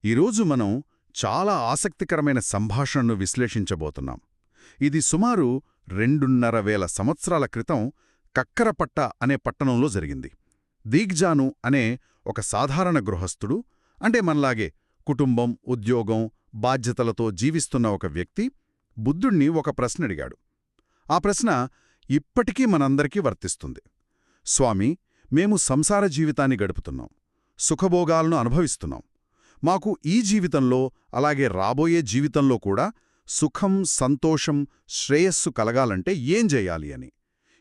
ఈరోజు మనం చాలా ఆసక్తికరమైన సంభాషణను విశ్లేషించబోతున్నాం. ఇది సుమారు 2,500 సంవత్సరాల క్రితం కక్కరపట్ట అనే పట్టణంలో జరిగింది. దీగ్జాను అనే ఒక సాధారణ గృహస్థుడు, అంటే మనలాగే కుటుంబం, ఉద్యోగం, బాధ్యతలతో జీవిస్తున్న ఒక వ్యక్తి బుద్ధుణ్ణి ఒక ప్రశ్న అడిగాడు. ఆ ప్రశ్న ఇప్పటికీ మనందరికీ వర్తిస్తుంది. స్వామీ, మేము సంసార జీవితాన్ని గడుపుతున్నాం, సుఖభోగాలను అనుభవిస్తున్నాం. మాకు ఈ జీవితంలో, అలాగే రాబోయే జీవితంలో కూడా సుఖం, సంతోషం, శ్రేయస్సు కలగాలంటే ఏం చెయ్యాలి అని.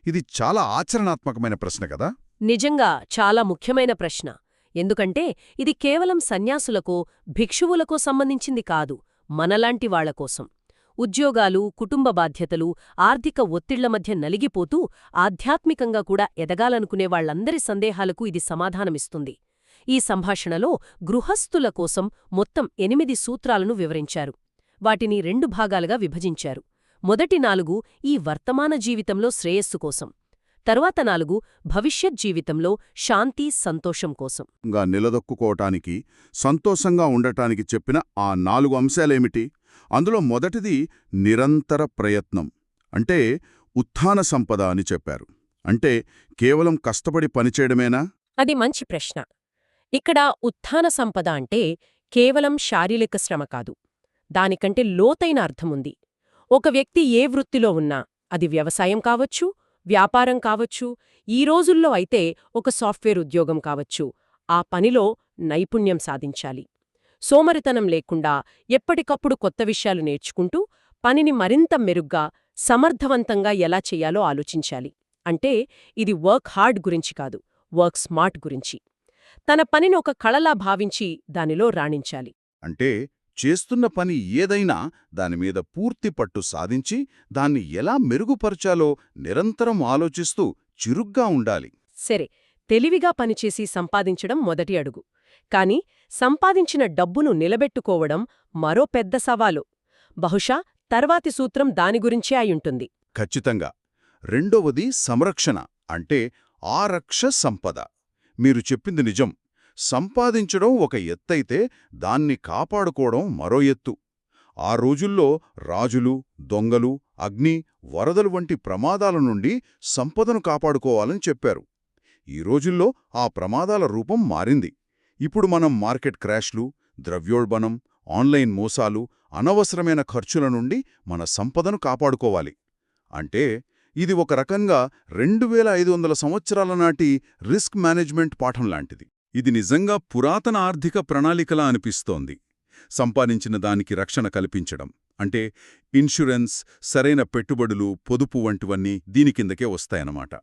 ఇది చాలా ఆచరణాత్మకమైన ప్రశ్న కదా. నిజంగా చాలా ముఖ్యమైన ప్రశ్న. ఎందుకంటే ఇది కేవలం సన్యాసులకో, భిక్షువులకో సంబంధించింది కాదు, మనలాంటి వాళ్లకోసం. ఉద్యోగాలు, కుటుంబ బాధ్యతలు, ఆర్థిక ఒత్తిళ్ల మధ్య నలిగిపోతూ ఆధ్యాత్మికంగా కూడా ఎదగాలనుకునే వాళ్లందరి సందేహాలకు ఇది సమాధానమిస్తుంది. ఈ సంభాషణలో గృహస్థుల కోసం మొత్తం 8 సూత్రాలను వివరించారు. వాటిని 2 భాగాలుగా విభజించారు. మొదటి 4 ఈ వర్తమాన జీవితంలో శ్రేయస్సు కోసం, తరువాత 4 భవిష్యత్ జీవితంలో శాంతి, సంతోషం కోసం. నిలదొక్కుకోవటానికి, సంతోషంగా ఉండటానికి చెప్పిన ఆ 4 అంశాలేమిటి? అందులో మొదటిది నిరంతర ప్రయత్నం, అంటే ఉత్థాన సంపద అని చెప్పారు. అంటే కేవలం కష్టపడి పనిచేయడమేనా? అది మంచి ప్రశ్న. ఇక్కడ ఉత్థాన సంపద అంటే కేవలం శారీరక శ్రమ కాదు, దానికంటే లోతైన అర్థముంది. ఒక వ్యక్తి ఏ వృత్తిలో ఉన్నా, అది వ్యవసాయం కావచ్చు, వ్యాపారం కావచ్చు, ఈ రోజుల్లో అయితే ఒక సాఫ్ట్వేర్ ఉద్యోగం కావచ్చు, ఆ పనిలో నైపుణ్యం సాధించాలి. సోమరితనం లేకుండా ఎప్పటికప్పుడు కొత్త విషయాలు నేర్చుకుంటూ పనిని మరింత మెరుగ్గా, సమర్థవంతంగా ఎలా చెయ్యాలో ఆలోచించాలి. అంటే ఇది వర్క్ హార్డ్ గురించి కాదు, వర్క్ స్మార్ట్ గురించి. తన పనిని ఒక కళలా భావించి దానిలో రాణించాలి. అంటే చేస్తున్న పని ఏదైనా దానిమీద పూర్తి పట్టు సాధించి దాన్ని ఎలా మెరుగుపరచాలో నిరంతరం ఆలోచిస్తూ చురుగ్గా ఉండాలి. సరే, తెలివిగా పనిచేసి సంపాదించడం మొదటి అడుగు. కాని సంపాదించిన డబ్బును నిలబెట్టుకోవడం మరో పెద్ద సవాలు. బహుశా తర్వాతి సూత్రం దాని గురించే అయుంటుంది. ఖచ్చితంగా. రెండవది సంరక్షణ, అంటే ఆరక్ష సంపద. మీరు చెప్పింది నిజం. సంపాదించడం ఒక ఎత్తైతే దాన్ని కాపాడుకోవడం మరో ఎత్తు. ఆ రోజుల్లో రాజులు, దొంగలు, అగ్ని, వరదలు వంటి ప్రమాదాల నుండి సంపదను కాపాడుకోవాలని చెప్పారు. ఈ రోజుల్లో ఆ ప్రమాదాల రూపం మారింది. ఇప్పుడు మనం మార్కెట్ క్రాష్లు, ద్రవ్యోల్బణం, ఆన్లైన్ మోసాలు, అనవసరమైన ఖర్చుల నుండి మన సంపదను కాపాడుకోవాలి. అంటే ఇది ఒక రకంగా 2500 సంవత్సరాల నాటి రిస్క్ మేనేజ్మెంట్ పాఠం లాంటిది. ఇది నిజంగా పురాతన ఆర్థిక ప్రణాళికలా అనిపిస్తోంది. సంపాదించిన దానికి రక్షణ కల్పించడం అంటే ఇన్సూరెన్స్, సరైన పెట్టుబడులు, పొదుపు వంటివన్నీ దీని కిందకే వస్తాయన్నమాట.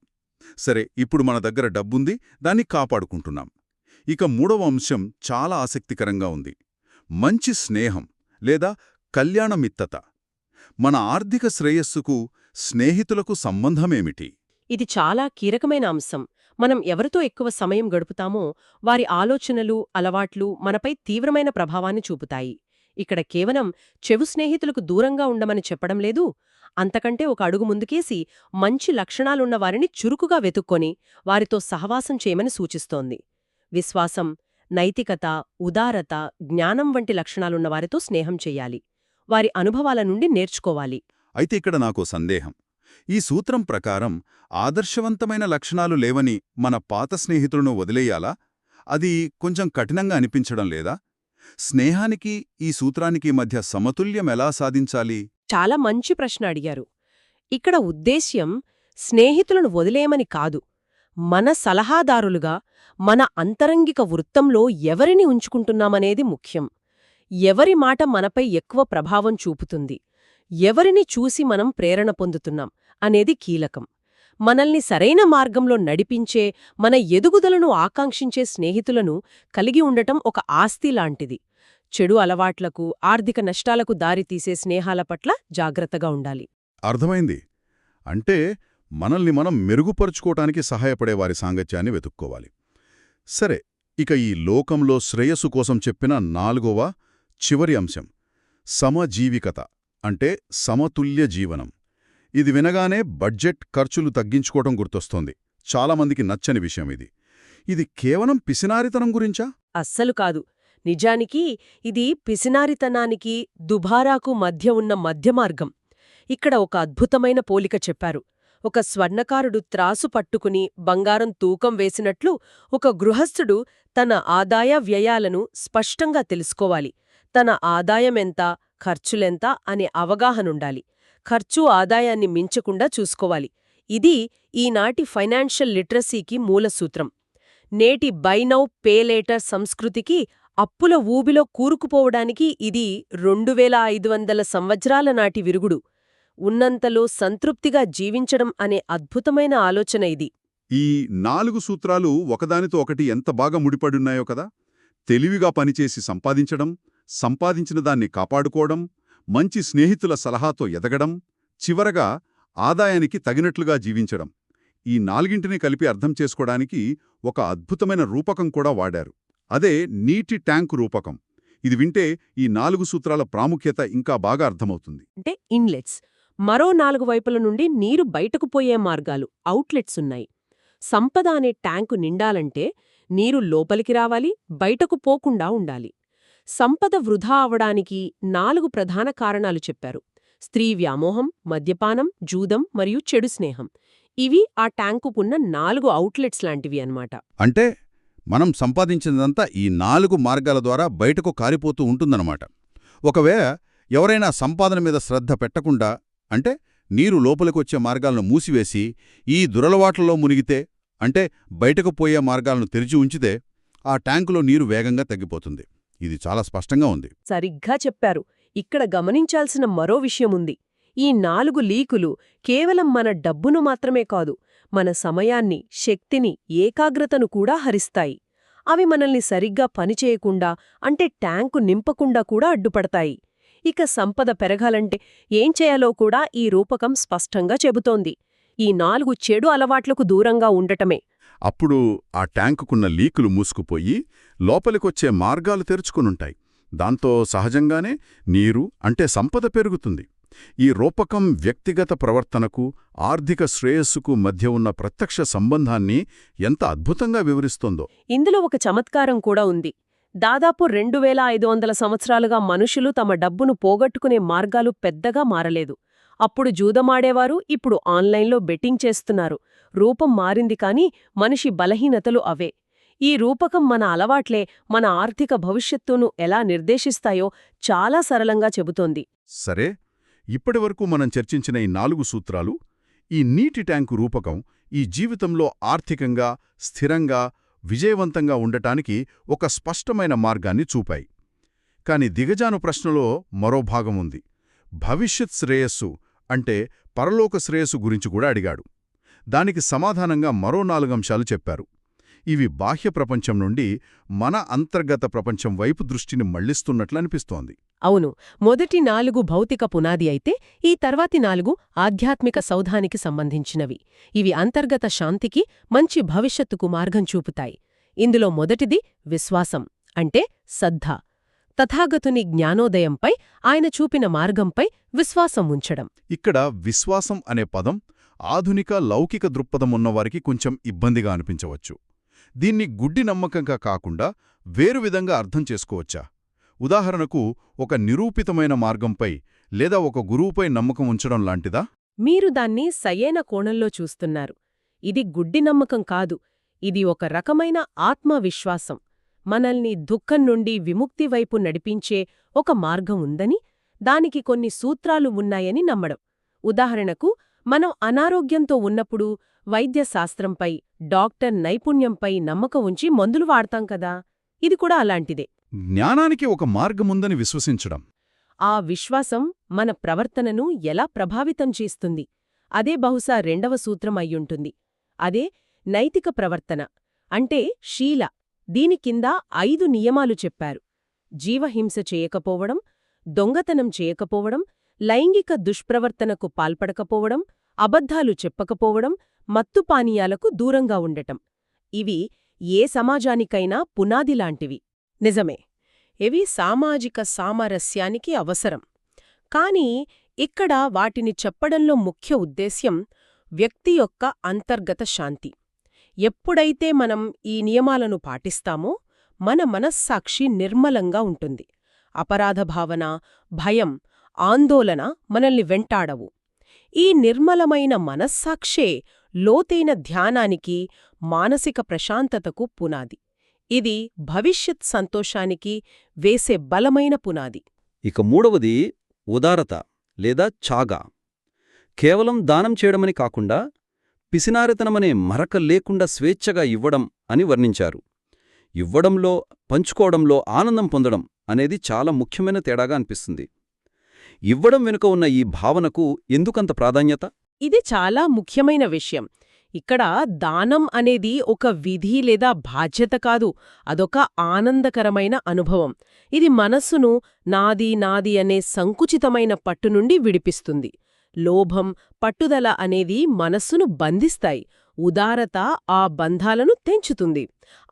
సరే, ఇప్పుడు మన దగ్గర డబ్బుంది, దాన్ని కాపాడుకుంటున్నాం. ఇక మూడవ అంశం చాలా ఆసక్తికరంగా ఉంది. మంచి స్నేహం లేదా కళ్యాణమిత్తత. మన ఆర్థిక శ్రేయస్సుకు స్నేహితులకు సంబంధమేమిటి? ఇది చాలా కీలకమైన అంశం. మనం ఎవరితో ఎక్కువ సమయం గడుపుతామో వారి ఆలోచనలు, అలవాట్లు మనపై తీవ్రమైన ప్రభావాన్ని చూపుతాయి. ఇక్కడ కేవలం చెవు స్నేహితులకు దూరంగా ఉండమని చెప్పడం లేదు, అంతకంటే ఒక అడుగు ముందుకేసి మంచి లక్షణాలున్న వారిని చురుకుగా వెతుక్కొని వారితో సహవాసం చేయమని సూచిస్తోంది. విశ్వాసం, నైతికత, ఉదారత, జ్ఞానం వంటి లక్షణాలున్న వారితో స్నేహం చెయ్యాలి. వారి అనుభవాల నుండి నేర్చుకోవాలి. అయితే ఇక్కడ నాకో సందేహం. ఈ సూత్రం ప్రకారం ఆదర్శవంతమైన లక్షణాలు లేవని మన పాత స్నేహితులను వదిలేయాలా? అది కొంచెం కఠినంగా అనిపించడం లేదా? స్నేహానికి ఈ సూత్రానికి మధ్య సమతుల్యం ఎలా సాధించాలి? చాలా మంచి ప్రశ్న అడిగారు. ఇక్కడ ఉద్దేశ్యం స్నేహితులను వదిలేయమని కాదు, మన సలహాదారులుగా మన అంతరంగిక వృత్తంలో ఎవరిని ఉంచుకుంటున్నామనేది ముఖ్యం. ఎవరి మాట మనపై ఎక్కువ ప్రభావం చూపుతుంది, ఎవరిని చూసి మనం ప్రేరణ పొందుతున్నాం అనేది కీలకం. మనల్ని సరైన మార్గంలో నడిపించే, మన ఎదుగుదలను ఆకాంక్షించే స్నేహితులను కలిగి ఉండటం ఒక ఆస్తి లాంటిది. చెడు అలవాట్లకు, ఆర్థిక నష్టాలకు దారితీసే స్నేహాల పట్ల జాగ్రత్తగా ఉండాలి. అర్థమైంది. అంటే మనల్ని మనం మెరుగుపరుచుకోవటానికి సహాయపడేవారి సాంగత్యాన్ని వెతుక్కోవాలి. సరే, ఇక ఈ లోకంలో శ్రేయస్సు కోసం చెప్పిన 4వ చివరి అంశం సమజీవికత, అంటే సమతుల్య జీవనం. ఇది వినగానే బడ్జెట్, ఖర్చులు తగ్గించుకోవటం గుర్తొస్తోంది. చాలామందికి నచ్చని విషయం ఇది. ఇది కేవలం పిసినారితనం గురించా? అస్సలు కాదు. నిజానికి ఇది పిసినారితనానికి దుబారాకు మధ్య ఉన్న మధ్యమార్గం. ఇక్కడ ఒక అద్భుతమైన పోలిక చెప్పారు. ఒక స్వర్ణకారుడు త్రాసు పట్టుకుని బంగారం తూకం వేసినట్లు ఒక గృహస్థుడు తన ఆదాయ వ్యయాలను స్పష్టంగా తెలుసుకోవాలి. తన ఆదాయమెంత, ఖర్చులెంత అనే అవగాహనుండాలి. ఖర్చు ఆదాయాన్ని మించకుండా చూసుకోవాలి. ఇది ఈనాటి ఫైనాన్షియల్ లిటరసీకి మూలసూత్రం. నేటి బై నౌ పే లేటర్ సంస్కృతికి, అప్పుల ఊబిలో కూరుకుపోవడానికి ఇది 2500 సంవత్సరాల నాటి విరుగుడు. ఉన్నంతలో సంతృప్తిగా జీవించడం అనే అద్భుతమైన ఆలోచన ఇది. ఈ 4 సూత్రాలు ఒకదానితో ఒకటి ఎంత బాగా ముడిపడున్నాయో కదా. తెలివిగా పనిచేసి సంపాదించడం, సంపాదించిన దాన్ని కాపాడుకోవడం, మంచి స్నేహితుల సలహాతో ఎదగడం, చివరగా ఆదాయానికి తగినట్లుగా జీవించడం. ఈ 4ంటిని కలిపి అర్థం చేసుకోవడానికి ఒక అద్భుతమైన రూపకం కూడా వాడారు. అదే నీటి ట్యాంకు రూపకం. ఇది వింటే ఈ 4 సూత్రాల ప్రాముఖ్యత ఇంకా బాగా అర్థమవుతుంది. అంటే ఇన్లెట్స్, మరో 4 వైపుల నుండి నీరు బయటకు పోయే మార్గాలు, అవుట్లెట్స్ ఉన్నాయి. సంపద అనే ట్యాంకు నిండాలంటే నీరు లోపలికి రావాలి, బయటకు పోకుండా ఉండాలి. సంపద వృధా అవడానికి 4 ప్రధాన కారణాలు చెప్పారు. స్త్రీ వ్యామోహం, మద్యపానం, జూదం మరియు చెడు స్నేహం. ఇవి ఆ ట్యాంకుకున్న 4 అవుట్లెట్స్ లాంటివి అన్నమాట. అంటే మనం సంపాదించినదంతా ఈ 4 మార్గాల ద్వారా బయటకు కారిపోతూ ఉంటుందన్నమాట. ఒకవేళ ఎవరైనా సంపాదన మీద శ్రద్ధ పెట్టకుండా, అంటే నీరు లోపలికొచ్చే మార్గాలను మూసివేసి ఈ దురలవాట్లలో మునిగితే, అంటే బయటకు పోయే మార్గాలను తెరిచి ఉంచితే, ఆ ట్యాంకులో నీరు వేగంగా తగ్గిపోతుంది. ఇది చాలా స్పష్టంగా ఉంది. సరిగ్గా చెప్పారు. ఇక్కడ గమనించాల్సిన మరో విషయముంది. ఈ 4 లీకులు కేవలం మన డబ్బును మాత్రమే కాదు, మన సమయాన్ని, శక్తిని, ఏకాగ్రతను కూడా హరిస్తాయి. అవి మనల్ని సరిగ్గా పనిచేయకుండా, అంటే ట్యాంకు నింపకుండా కూడా అడ్డుపడతాయి. ఇక సంపద పెరగాలంటే ఏం చేయాలో కూడా ఈ రూపకం స్పష్టంగా చెబుతోంది. ఈ 4 చెడు అలవాట్లకు దూరంగా ఉండటమే. అప్పుడు ఆ ట్యాంకుకున్న లీకులు మూసుకుపోయి లోపలికొచ్చే మార్గాలు తెరుచుకునుంటాయి. దాంతో సహజంగానే నీరు, అంటే సంపద పెరుగుతుంది. ఈ రూపకం వ్యక్తిగత ప్రవర్తనకు, ఆర్థిక శ్రేయస్సుకు మధ్య ఉన్న ప్రత్యక్ష సంబంధాన్ని ఎంత అద్భుతంగా వివరిస్తోందో. ఇందులో ఒక చమత్కారం కూడా ఉంది. దాదాపు 2500 సంవత్సరాలుగా మనుషులు తమ డబ్బును పోగొట్టుకునే మార్గాలు పెద్దగా మారలేదు. అప్పుడు జూదమాడేవారు, ఇప్పుడు ఆన్లైన్లో బెట్టింగ్ చేస్తున్నారు. రూపం మారింది కానీ మనిషి బలహీనతలు అవే. ఈ రూపకం మన అలవాట్లే మన ఆర్థిక భవిష్యత్తును ఎలా నిర్దేశిస్తాయో చాలా సరళంగా చెబుతోంది. సరే, ఇప్పటివరకు మనం చర్చించిన ఈ 4 సూత్రాలు, ఈ నీటి ట్యాంకు రూపకం ఈ జీవితంలో ఆర్థికంగా, స్థిరంగా, విజయవంతంగా ఉండటానికి ఒక స్పష్టమైన మార్గాన్ని చూపాయి. కాని దిగజాను ప్రశ్నలో మరో భాగముంది. భవిష్యత్ శ్రేయస్సు, అంటే పరలోక శ్రేయస్సు గురించి కూడా అడిగాడు. దానికి సమాధానంగా మరో 4 అంశాలు చెప్పారు. ఇవి బాహ్య ప్రపంచం నుండి మన అంతర్గత ప్రపంచం వైపు దృష్టిని మళ్లిస్తున్నట్లనిపిస్తోంది. అవును, మొదటి 4 భౌతిక పునాది అయితే, ఈ తర్వాతి 4 ఆధ్యాత్మిక సౌధానికి సంబంధించినవి. ఇవి అంతర్గత శాంతికి, మంచి భవిష్యత్తుకు మార్గం చూపుతాయి. ఇందులో మొదటిది విశ్వాసం, అంటే శ్రద్ధ. తథాగతుని జ్ఞానోదయంపై, ఆయన చూపిన మార్గంపై విశ్వాసం ఉంచడం. ఇక్కడ విశ్వాసం అనే పదం ఆధునిక లౌకిక దృక్పథమున్నవారికి కొంచెం ఇబ్బందిగా అనిపించవచ్చు. దీన్ని గుడ్డి నమ్మకంగా కాకుండా వేరు విధంగా అర్థం చేసుకోవచ్చా? ఉదాహరణకు, ఒక నిరూపితమైన మార్గంపై లేదా ఒక గురువుపై నమ్మకం ఉంచడం లాంటిదా? మీరు దాన్ని సయైన కోణంలో చూస్తున్నారు. ఇది గుడ్డి నమ్మకం కాదు, ఇది ఒక రకమైన ఆత్మవిశ్వాసం. మనల్ని దుఃఖం నుండి విముక్తి వైపు నడిపించే ఒక మార్గం ఉందని, దానికి కొన్ని సూత్రాలు ఉన్నాయని నమ్మడం. ఉదాహరణకు, మనం అనారోగ్యంతో ఉన్నప్పుడు వైద్యశాస్త్రంపై, డాక్టర్ నైపుణ్యంపై నమ్మకం ఉంచి మందులు వాడతాం కదా, ఇది కూడా అలాంటిదే. జ్ఞానానికి ఒక మార్గముందని విశ్వసించడం. ఆ విశ్వాసం మన ప్రవర్తనను ఎలా ప్రభావితం చేస్తుంది? అదే బహుశా 2వ సూత్రం అయ్యుంటుంది. అదే నైతిక ప్రవర్తన, అంటే శీల. దీని కింద 5 నియమాలు చెప్పారు. జీవహింస చేయకపోవడం, దొంగతనం చేయకపోవడం, లైంగిక దుష్ప్రవర్తనకు పాల్పడకపోవడం, అబద్ధాలు చెప్పకపోవడం, మత్తుపానీయాలకు దూరంగా ఉండటం. ఇవి ఏ సమాజానికైనా పునాదిలాంటివి. నిజమే, ఇవి సామాజిక సామరస్యానికి అవసరం. కాని ఇక్కడ వాటిని చెప్పడంలో ముఖ్య ఉద్దేశ్యం వ్యక్తి యొక్క అంతర్గత శాంతి. ఎప్పుడైతే మనం ఈ నియమాలను పాటిస్తామో, మన మనస్సాక్షి నిర్మలంగా ఉంటుంది. అపరాధ భావన, భయం, ఆందోళన మనల్ని వెంటాడవు. ఈ నిర్మలమైన మనస్సాక్షే లోతైన ధ్యానానికి, మానసిక ప్రశాంతతకు పునాది. ఇది భవిష్యత్ సంతోషానికి వేసే బలమైన పునాది. ఇక మూడవది ఉదారత లేదా ఛాగా. కేవలం దానం చేయడమని కాకుండా పిసినారితనమనే మరక లేకుండా స్వేచ్ఛగా ఇవ్వడం అని వర్ణించారు. ఇవ్వడంలో, పంచుకోవడంలో ఆనందం పొందడం అనేది చాలా ముఖ్యమైన తేడాగా అనిపిస్తుంది. ఇవ్వడం వెనుక ఉన్న ఈ భావనకు ఎందుకంత ప్రాధాన్యత? ఇది చాలా ముఖ్యమైన విషయం. ఇక్కడ దానం అనేది ఒక విధి లేదా బాధ్యత కాదు, అదొక ఆనందకరమైన అనుభవం. ఇది మనస్సును నాది నాది అనే సంకుచితమైన పట్టు నుండి విడిపిస్తుంది. లోభం, పట్టుదల అనేది మనస్సును బంధిస్తాయి. ఉదారత ఆ బంధాలను తెంచుతుంది.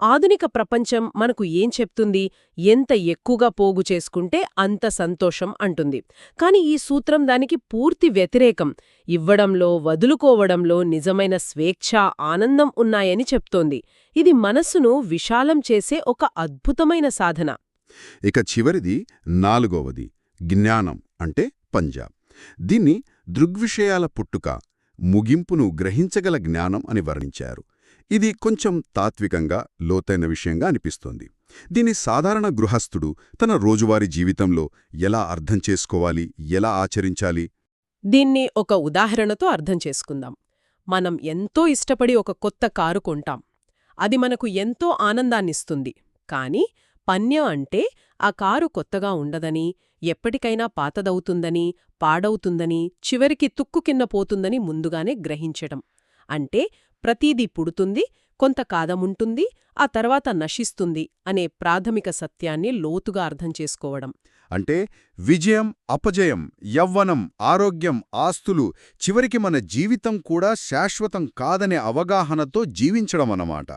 ఆధునిక ప్రపంచం మనకు ఏం చెప్తుంది? ఎంత ఎక్కువగా పోగు చేసుకుంటే అంత సంతోషం అంటుంది. కాని ఈ సూత్రం దానికి పూర్తి వ్యతిరేకం. ఇవ్వడంలో, వదులుకోవడంలో నిజమైన స్వేచ్ఛ, ఆనందం ఉన్నాయని చెప్తోంది. ఇది మనస్సును విశాలం చేసే ఒక అద్భుతమైన సాధన. ఇక చివరిది, నాలుగవది, జ్ఞానం అంటే పంజా. దీన్ని దృగ్విషయాల పుట్టుక, ముగింపును గ్రహించగల జ్ఞానం అని వర్ణించారు. ఇది కొంచెం తాత్వికంగా, లోతైన విషయంగా అనిపిస్తోంది. దీని సాధారణ గృహస్థుడు తన రోజువారీ జీవితంలో ఎలా అర్థం చేసుకోవాలి, ఎలా ఆచరించాలి? దీన్ని ఒక ఉదాహరణతో అర్థం చేసుకుందాం. మనం ఎంతో ఇష్టపడి ఒక కొత్త కారు కొంటాం. అది మనకు ఎంతో ఆనందాన్నిస్తుంది. కాని పన్య అంటే ఆ కారు కొత్తగా ఉండదని, ఎప్పటికైనా పాతదవుతుందని, పాడవుతుందని, చివరికి తుక్కు కింద పోతుందని ముందుగానే గ్రహించటం. అంటే ప్రతీదీ పుడుతుంది, కొంత కాదముంటుంది, ఆ తర్వాత నశిస్తుంది అనే ప్రాథమిక సత్యాన్ని లోతుగా అర్థం చేసుకోవడం. అంటే విజయం, అపజయం, యవ్వనం, ఆరోగ్యం, ఆస్తులు, చివరికి మన జీవితం కూడా శాశ్వతం కాదనే అవగాహనతో జీవించడమన్నమాట.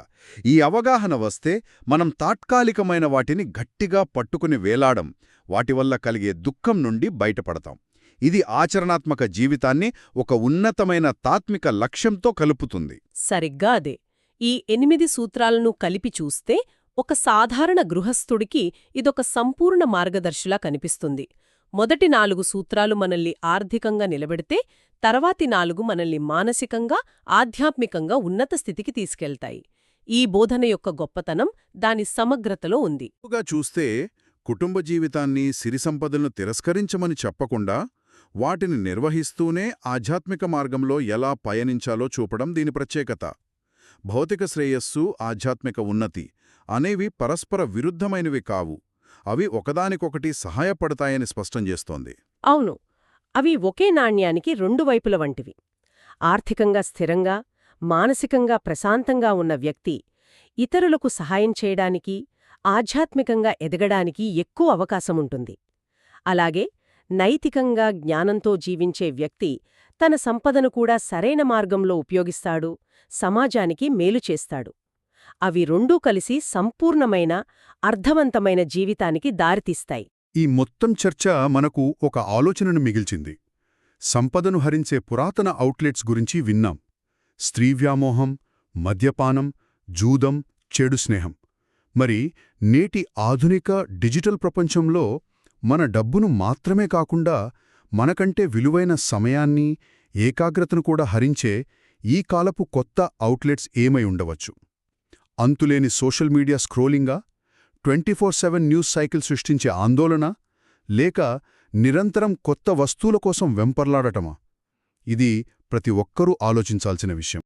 ఈ అవగాహన వస్తే మనం తాత్కాలికమైన వాటిని గట్టిగా పట్టుకుని వేలాడం, వాటి వల్ల కలిగే దుఃఖం నుండి బయటపడతాం. ఇది ఆచరణాత్మక జీవితాన్ని ఒక ఉన్నతమైన తాత్మిక లక్ష్యంతో కలుపుతుంది. సరిగ్గా అదే. ఈ 8 సూత్రాలను కలిపి చూస్తే ఒక సాధారణ గృహస్థుడికి ఇదొక సంపూర్ణ మార్గదర్శిలా కనిపిస్తుంది. మొదటి 4 సూత్రాలు మనల్ని ఆర్థికంగా నిలబెడితే, తర్వాతి 4 మనల్ని మానసికంగా, ఆధ్యాత్మికంగా ఉన్నత స్థితికి తీసుకెళ్తాయి. ఈ బోధన యొక్క గొప్పతనం దాని సమగ్రతలో ఉంది. చూస్తే కుటుంబ జీవితాన్ని, సిరి సంపదలను తిరస్కరించమని చెప్పకుండా వాటిని నిర్వహిస్తూనే ఆధ్యాత్మిక మార్గంలో ఎలా పయనించాలో చూపడం దీని ప్రత్యేకత. భౌతిక శ్రేయస్సు, ఆధ్యాత్మిక ఉన్నతి అనేవి పరస్పర విరుద్ధమైనవి కావు. అవి ఒకదానికొకటి సహాయపడతాయని స్పష్టం చేస్తోంది. అవును, అవి ఒకే నాణ్యానికి 2 వైపుల వంటివి. ఆర్థికంగా స్థిరంగా, మానసికంగా ప్రశాంతంగా ఉన్న వ్యక్తి ఇతరులకు సహాయం చేయడానికి, ఆధ్యాత్మికంగా ఎదగడానికి ఎక్కువ అవకాశముంటుంది. అలాగే నైతికంగా జ్ఞానంతో జీవించే వ్యక్తి తన సంపదను కూడా సరైన మార్గంలో ఉపయోగిస్తాడు, సమాజానికి మేలు చేస్తాడు. అవి రెండూ కలిసి సంపూర్ణమైన, అర్థవంతమైన జీవితానికి దారితీస్తాయి. ఈ మొత్తం చర్చ మనకు ఒక ఆలోచనను మిగిల్చింది. సంపదను హరించే పురాతన ఔట్లెట్స్ గురించి విన్నాం. స్త్రీ వ్యామోహం, మద్యపానం, జూదం, చెడు స్నేహం. మరి నేటి ఆధునిక డిజిటల్ ప్రపంచంలో మన డబ్బును మాత్రమే కాకుండా మనకంటే విలువైన సమయాన్ని, ఏకాగ్రతను కూడా హరించే ఈ కాలపు కొత్త ఔట్లెట్స్ ఏమై ఉండవచ్చు? అంతులేని సోషల్ మీడియా స్క్రోలింగా, 24/7 న్యూస్ సైకిల్ సృష్టించే ఆందోళన, లేక నిరంతరం కొత్త వస్తువుల కోసం వెంపర్లాడటమా? ఇది ప్రతి ఒక్కరూ ఆలోచించాల్సిన విషయం.